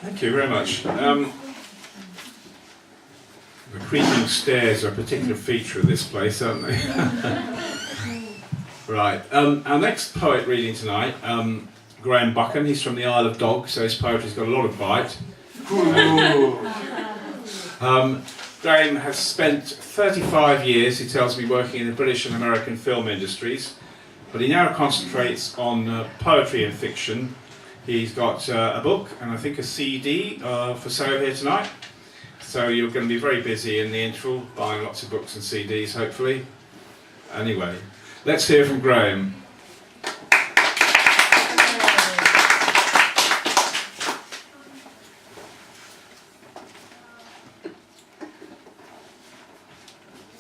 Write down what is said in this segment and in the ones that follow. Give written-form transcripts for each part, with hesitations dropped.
Thank you very much. The creaking stairs are a particular feature of this place, aren't they? Right. Our next poet reading tonight, Graham Buchan. He's from the Isle of Dogs, so his poetry's got a lot of bite. Graham has spent 35 years, he tells me, working in the British and American film industries, but he now concentrates on poetry and fiction. He's got a book and I think a CD for sale here tonight. So you're going to be very busy in the interval, buying lots of books and CDs, hopefully. Anyway, let's hear from Graham.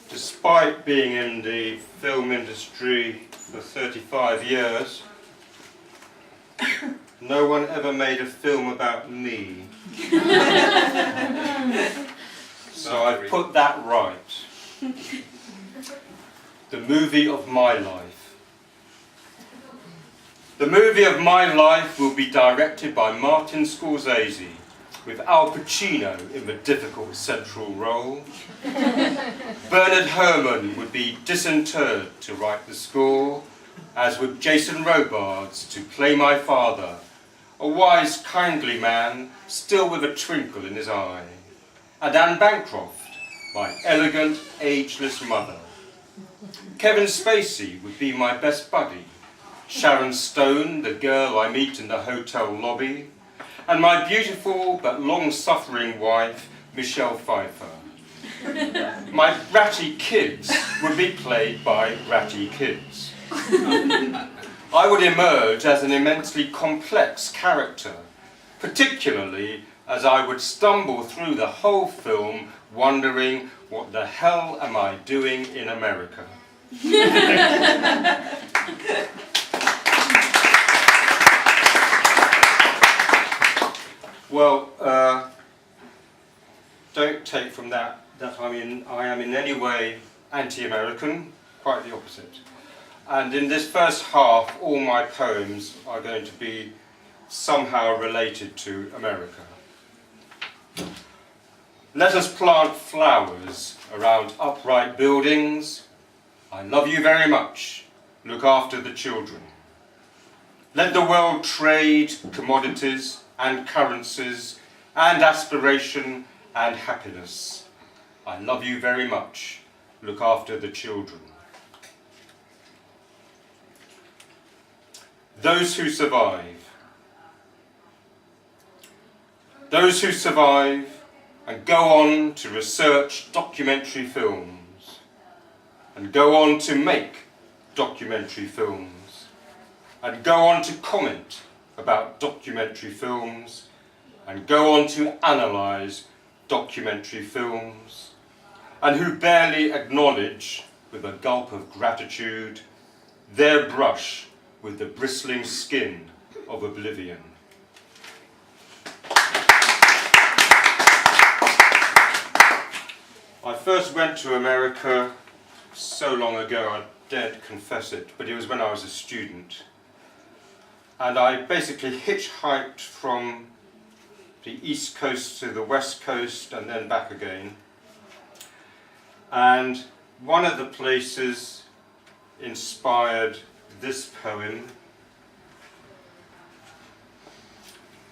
Despite being in the film industry for 35 years, no one ever made a film about me. So I've put that right. The movie of my life. The movie of my life will be directed by Martin Scorsese, with Al Pacino in the difficult central role. Bernard Herrmann would be disinterred to write the score, as would Jason Robards to play my father, a wise, kindly man, still with a twinkle in his eye, and Anne Bancroft, my elegant, ageless mother. Kevin Spacey would be my best buddy, Sharon Stone, the girl I meet in the hotel lobby, and my beautiful but long-suffering wife, Michelle Pfeiffer. My ratty kids would be played by ratty kids. I would emerge as an immensely complex character, particularly as I would stumble through the whole film wondering, what the hell am I doing in America? Well, don't take from that I am in any way anti-American, quite the opposite. And in this first half, all my poems are going to be somehow related to America. Let us plant flowers around upright buildings. I love you very much. Look after the children. Let the world trade commodities and currencies and aspiration and happiness. I love you very much. Look after the children. Those who survive. Those who survive and go on to research documentary films and go on to make documentary films and go on to comment about documentary films and go on to analyse documentary films, and who barely acknowledge, with a gulp of gratitude, their brush with the bristling skin of oblivion. I first went to America so long ago I daren't confess it, but it was when I was a student. And I basically hitchhiked from the East Coast to the West Coast and then back again. And one of the places inspired this poem.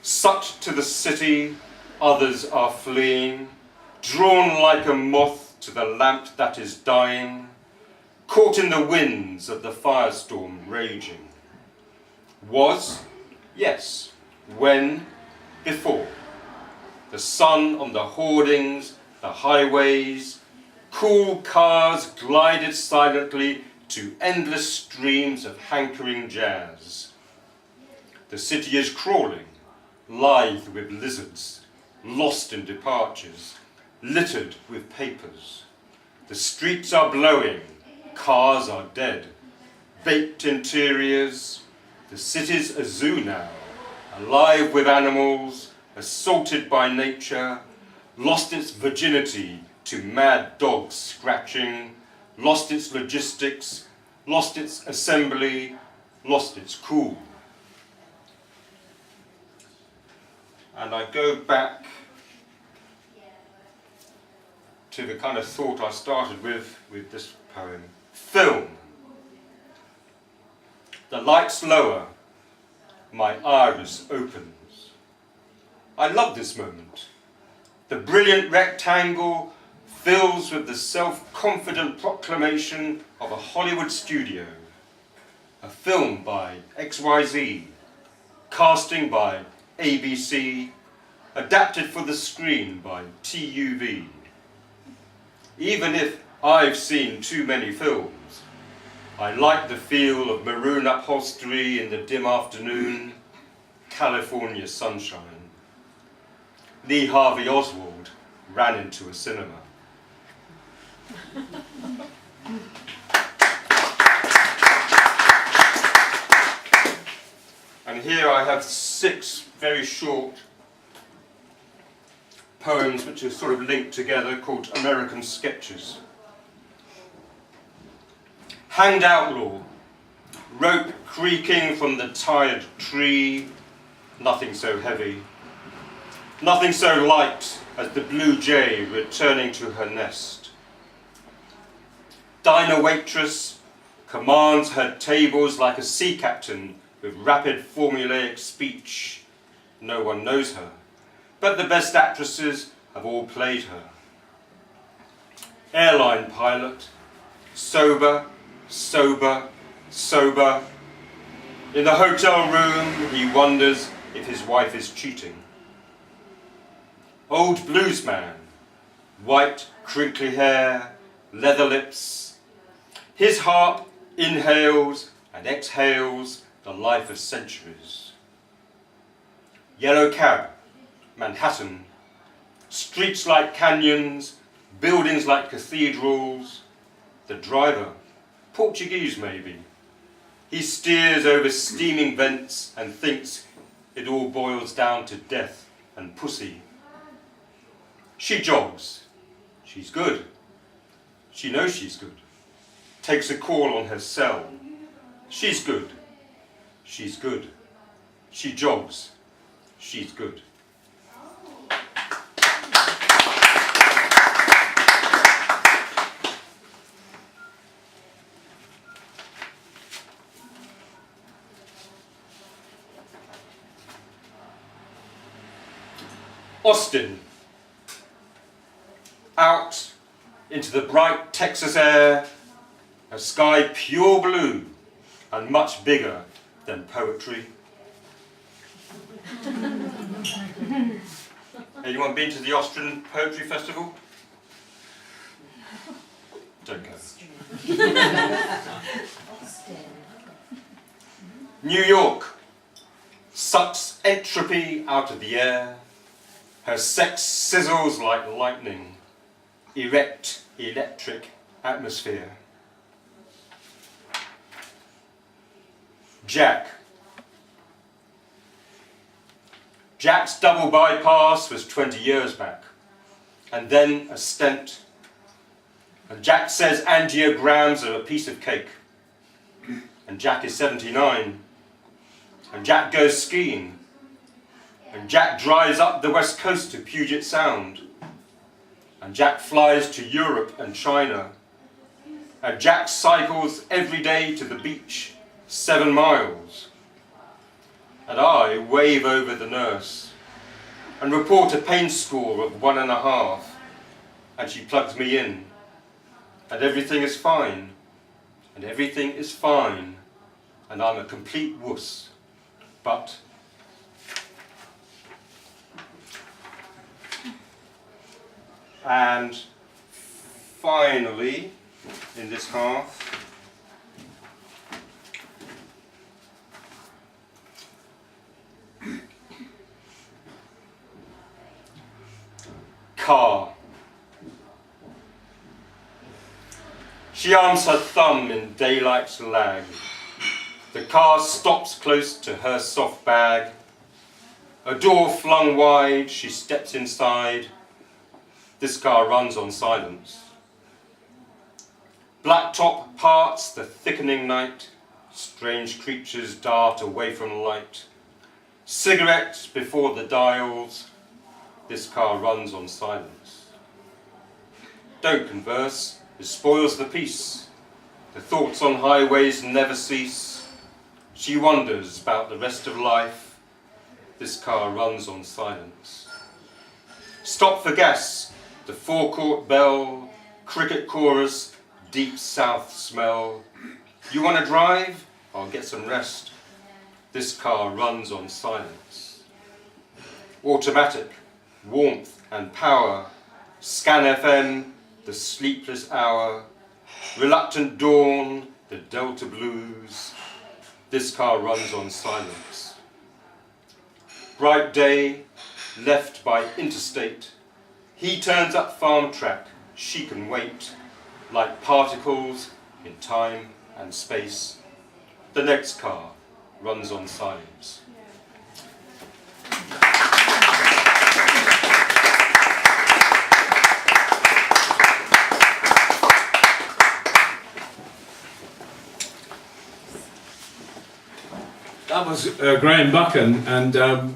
Sucked to the city, others are fleeing, drawn like a moth to the lamp that is dying, caught in the winds of the firestorm raging. Was? Yes. When? Before. The sun on the hoardings, the highways, cool cars glided silently to endless streams of hankering jazz. The city is crawling, lithe with lizards, lost in departures, littered with papers. The streets are blowing, cars are dead, baked interiors. The city's a zoo now, alive with animals, assaulted by nature, lost its virginity to mad dogs scratching, lost its logistics, lost its assembly, lost its cool. And I go back to the kind of thought I started with this poem. Film. The lights lower, my iris opens. I love this moment. The brilliant rectangle fills with the self-confident proclamation of a Hollywood studio. A film by XYZ, casting by ABC, adapted for the screen by TUV. Even if I've seen too many films, I like the feel of maroon upholstery in the dim afternoon, California sunshine. Lee Harvey Oswald ran into a cinema. And here I have 6 very short poems which are sort of linked together, called American Sketches. Hanged outlaw, rope creaking from the tired tree, nothing so heavy, nothing so light as the blue jay returning to her nest. Diner waitress commands her tables like a sea captain with rapid formulaic speech. No one knows her, but the best actresses have all played her. Airline pilot, sober, sober, sober. In the hotel room, he wonders if his wife is cheating. Old bluesman, white, crinkly hair, leather lips. His harp inhales and exhales the life of centuries. Yellow cab, Manhattan. Streets like canyons, buildings like cathedrals. The driver, Portuguese maybe. He steers over steaming vents and thinks it all boils down to death and pussy. She jogs. She's good. She knows she's good. Takes a call on her cell. She's good. She's good. She jogs. She's good. Austin. Out into the bright Texas air, a sky pure blue and much bigger than poetry. Anyone been to the Austrian Poetry Festival? Don't go. New York sucks entropy out of the air. Her sex sizzles like lightning. Erect, electric atmosphere. Jack's double bypass was 20 years back, and then a stent. And Jack says angiograms are a piece of cake. And Jack is 79. And Jack goes skiing. And Jack drives up the west coast to Puget Sound. And Jack flies to Europe and China. And Jack cycles every day to the beach, 7 miles. And I wave over the nurse and report a pain score of 1.5. And she plugs me in. And everything is fine. And everything is fine. And I'm a complete wuss. But and finally, in this half, car. She arms her thumb in daylight's lag. The car stops close to her soft bag. A door flung wide, she steps inside. This car runs on silence. Blacktop parts the thickening night. Strange creatures dart away from light. Cigarettes before the dials, this car runs on silence. Don't converse, it spoils the peace. The thoughts on highways never cease. She wonders about the rest of life, this car runs on silence. Stop for gas, the forecourt bell, cricket chorus, deep south smell. You want to drive? I'll get some rest. This car runs on silence. Automatic, warmth and power. Scan FM, the sleepless hour. Reluctant dawn, the Delta blues. This car runs on silence. Bright day, left by interstate. He turns up farm track, she can wait. Like particles in time and space. The next car runs on silence. That was Graham Buchan, and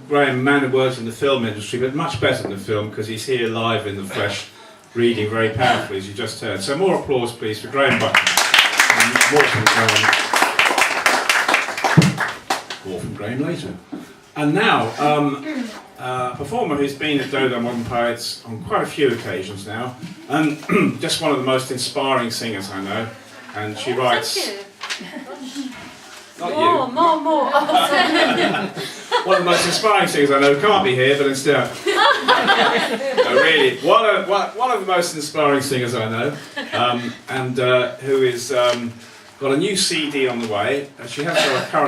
Graham, man who works in the film industry, but much better than the film because he's here live in the flesh, reading very powerfully, as you just heard. So more applause, please, for Graham Buchan. And more from Graham later. And now, a performer who's been at Dodo Modern Poets on quite a few occasions now, and just one of the most inspiring singers I know, and she writes... Not you. More. One of the most inspiring singers I know can't be here, but instead... No, really, one of the most inspiring singers I know, and who is got a new CD on the way. She has got a current